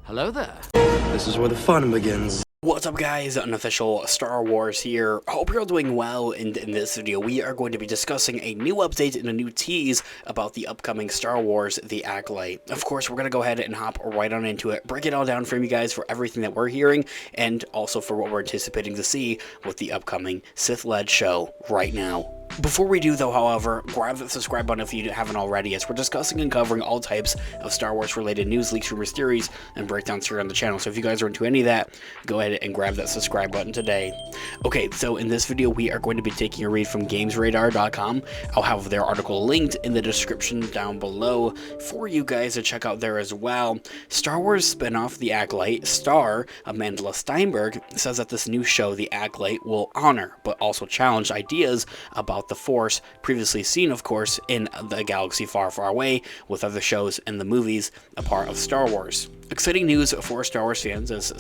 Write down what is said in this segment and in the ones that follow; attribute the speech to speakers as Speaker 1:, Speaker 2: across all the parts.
Speaker 1: Hello there.
Speaker 2: This is where the fun begins.
Speaker 3: What's up, guys? Unofficial Star Wars here. Hope you're all doing well. In this video, we are going to be discussing a new update and a new tease about the upcoming Star Wars The Acolyte. Of course, we're going to go ahead and hop right on into it, break it all down for you guys for everything that we're hearing, and also for what we're anticipating to see with the upcoming Sith-led show right now. Before we do, though, however, grab the subscribe button if you haven't already, as we're discussing and covering all types of Star Wars-related news, leaks, rumors, theories, and breakdowns here on the channel. So if you guys are into any of that, go ahead and grab that subscribe button today. Okay, so in this video, we are going to be taking a read from GamesRadar.com. I'll have their article linked in the description down below for you guys to check out there as well. Star Wars spin-off The Acolyte star Amanda Steinberg says that this new show, The Acolyte, will honor, but also challenge ideas about the Force, previously seen, of course, in the galaxy far, far away, with other shows and the movies a part of Star Wars. Exciting news for Star Wars fans, as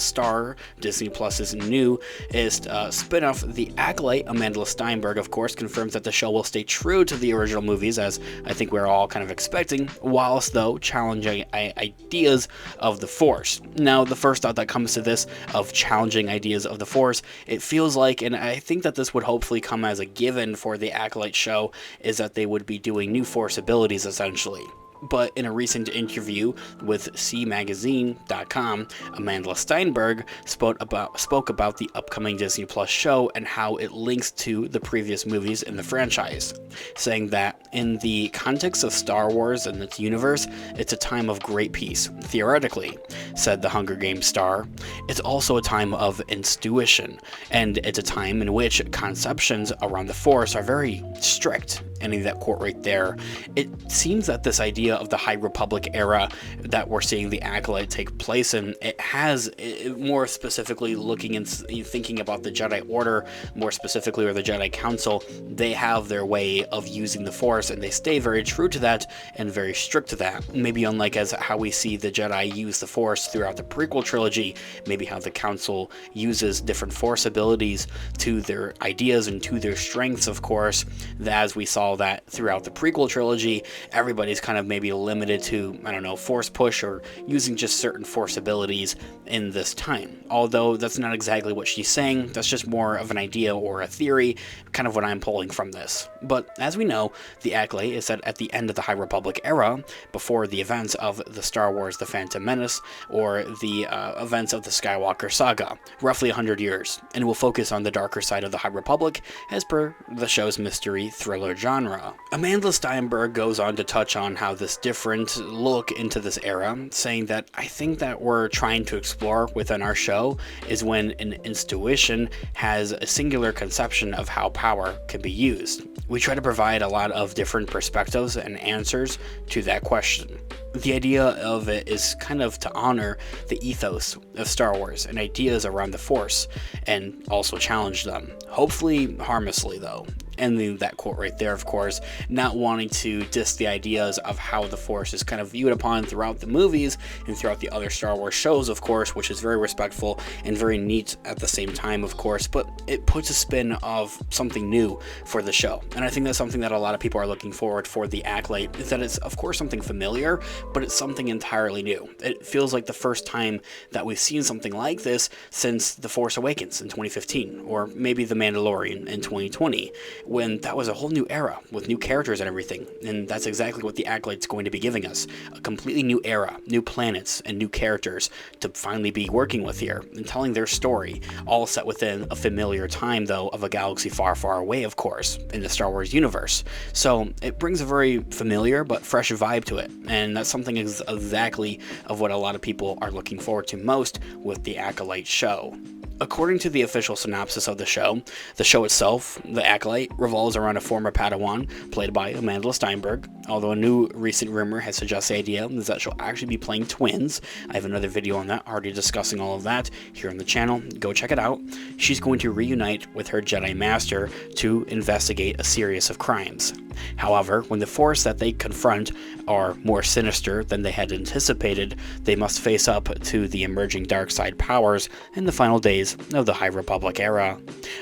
Speaker 3: Disney Plus's newest spin-off, The Acolyte. Amanda Steinberg, of course, confirms that the show will stay true to the original movies, as I think we're all kind of expecting, whilst, though, challenging ideas of the Force. Now, the first thought that comes to this, of challenging ideas of the Force, it feels like, and I think that this would hopefully come as a given for the Acolyte show, is that they would be doing new Force abilities, essentially. But in a recent interview with CMagazine.com, Amanda Steinberg spoke about the upcoming Disney Plus show and how it links to the previous movies in the franchise, saying that in the context of Star Wars and its universe, it's a time of great peace, theoretically, said the Hunger Games star. It's also a time of intuition, and it's a time in which conceptions around the Force are very strict. Ending that quote right there. It seems that this idea of the High Republic era that we're seeing the Acolyte take place in, it has, more specifically looking and thinking about the Jedi Order, more specifically, or the Jedi Council, they have their way of using the Force, and they stay very true to that and very strict to that. Maybe unlike as how we see the Jedi use the Force throughout the prequel trilogy, maybe how the Council uses different Force abilities to their ideas and to their strengths, of course, as we saw that throughout the prequel trilogy, everybody's kind of maybe limited to, I don't know, Force push or using just certain Force abilities in this time. Although that's not exactly what she's saying, that's just more of an idea or a theory, kind of what I'm pulling from this. But as we know, the Acolyte is set at the end of the High Republic era, before the events of the Star Wars The Phantom Menace, or the events of the Skywalker saga, roughly 100 years, and will focus on the darker side of the High Republic, as per the show's mystery thriller genre. Amanda Steinberg goes on to touch on how this different look into this era, saying that I think that we're trying to explore within our show is when an intuition has a singular conception of how power can be used. We try to provide a lot of different perspectives and answers to that question. The idea of it is kind of to honor the ethos of Star Wars and ideas around the Force, and also challenge them. Hopefully harmlessly, though. Ending that quote right there, of course, not wanting to diss the ideas of how the Force is kind of viewed upon throughout the movies and throughout the other Star Wars shows, of course, which is very respectful and very neat at the same time, of course, but it puts a spin of something new for the show. And I think that's something that a lot of people are looking forward for the Acolyte, is that it's, of course, something familiar, but it's something entirely new. It feels like the first time that we've seen something like this since The Force Awakens in 2015, or maybe The Mandalorian in 2020, when that was a whole new era with new characters and everything. And that's exactly what the Acolyte's going to be giving us. A completely new era, new planets, and new characters to finally be working with here and telling their story, all set within a familiar time, though, of a galaxy far, far away, of course, in the Star Wars universe. So it brings a very familiar but fresh vibe to it, and that's something exactly of what a lot of people are looking forward to most with the Acolyte show. According to the official synopsis of the show itself, The Acolyte, revolves around a former Padawan, played by Amanda Steinberg, although a new recent rumor has suggested the idea is that she'll actually be playing twins. I have another video on that, already discussing all of that here on the channel. Go check it out. She's going to reunite with her Jedi Master to investigate a series of crimes. However, when the Force that they confront are more sinister than they had anticipated, they must face up to the emerging dark side powers in the final days days of the High Republic era.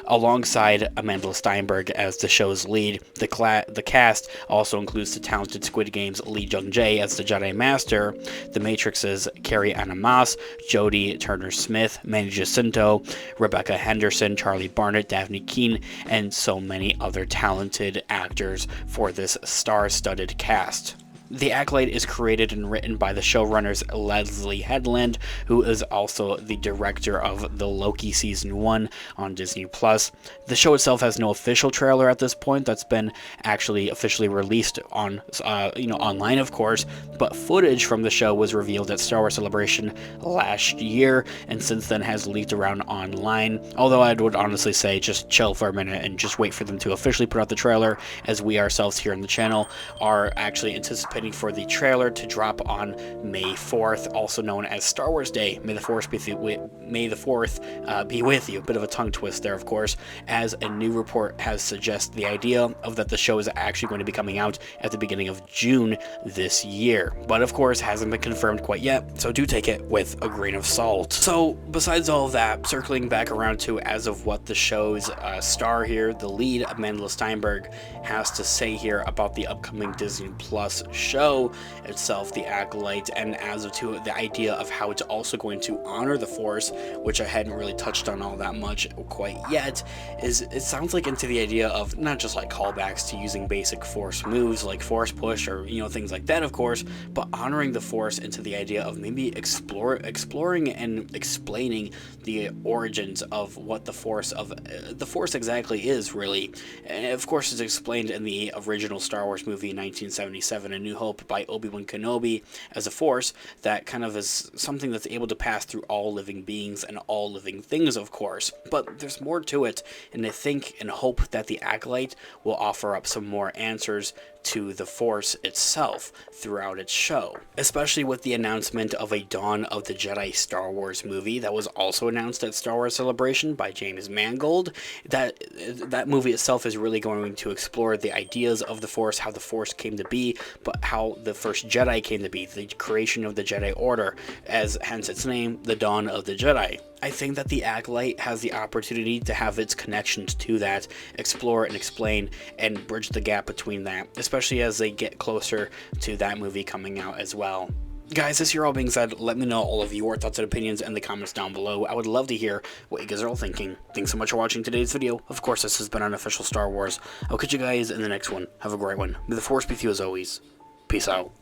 Speaker 3: Alongside Amanda Steinberg as the show's lead, the cast also includes the talented Squid Game's Lee Jung-jae as the Jedi Master, The Matrix's Carrie Ann Moss, Jodie Turner-Smith, Manny Jacinto, Rebecca Henderson, Charlie Barnett, Daphne Keane, and so many other talented actors for this star-studded cast. The Acolyte is created and written by the showrunners Leslie Headland, who is also the director of The Loki Season 1 on Disney+. The show itself has no official trailer at this point that's been actually officially released on, online, of course, but footage from the show was revealed at Star Wars Celebration last year, and since then has leaked around online. Although I would honestly say just chill for a minute and just wait for them to officially put out the trailer, as we ourselves here on the channel are actually anticipating for the trailer to drop on May 4th, also known as Star Wars Day. May the 4th be with you. Bit of a tongue twist there, of course, as a new report has suggested the idea of that the show is actually going to be coming out at the beginning of June this year. But of course, hasn't been confirmed quite yet, so do take it with a grain of salt. So besides all of that, circling back around to as of what the show's star here, the lead, Amanda Steinberg, has to say here about the upcoming Disney Plus show itself, The Acolyte, and as of to the idea of how it's also going to honor the Force, which I hadn't really touched on all that much quite yet, is it sounds like into the idea of not just like callbacks to using basic Force moves like Force Push or things like that, of course, but honoring the Force into the idea of maybe exploring and explaining the origins of what the Force exactly is, really. And of course, it's explained in the original Star Wars movie in 1977, A New Hope, by Obi-Wan Kenobi, as a Force that kind of is something that's able to pass through all living beings and all living things, of course. But there's more to it, and I think and hope that the Acolyte will offer up some more answers to the Force itself throughout its show, especially with the announcement of a Dawn of the Jedi Star Wars movie that was also announced at Star Wars Celebration by James Mangold. That movie itself is really going to explore the ideas of the Force, how the Force came to be, but how the first Jedi came to be, the creation of the Jedi Order, as hence its name, the Dawn of the Jedi. I think that the Acolyte has the opportunity to have its connections to that, explore and explain, and bridge the gap between that, especially as they get closer to that movie coming out as well. Guys, this here all being said, let me know all of your thoughts and opinions in the comments down below. I would love to hear what you guys are all thinking. Thanks so much for watching today's video. Of course, this has been Unofficial Star Wars. I'll catch you guys in the next one. Have a great one. May the Force be with you as always. Peace out.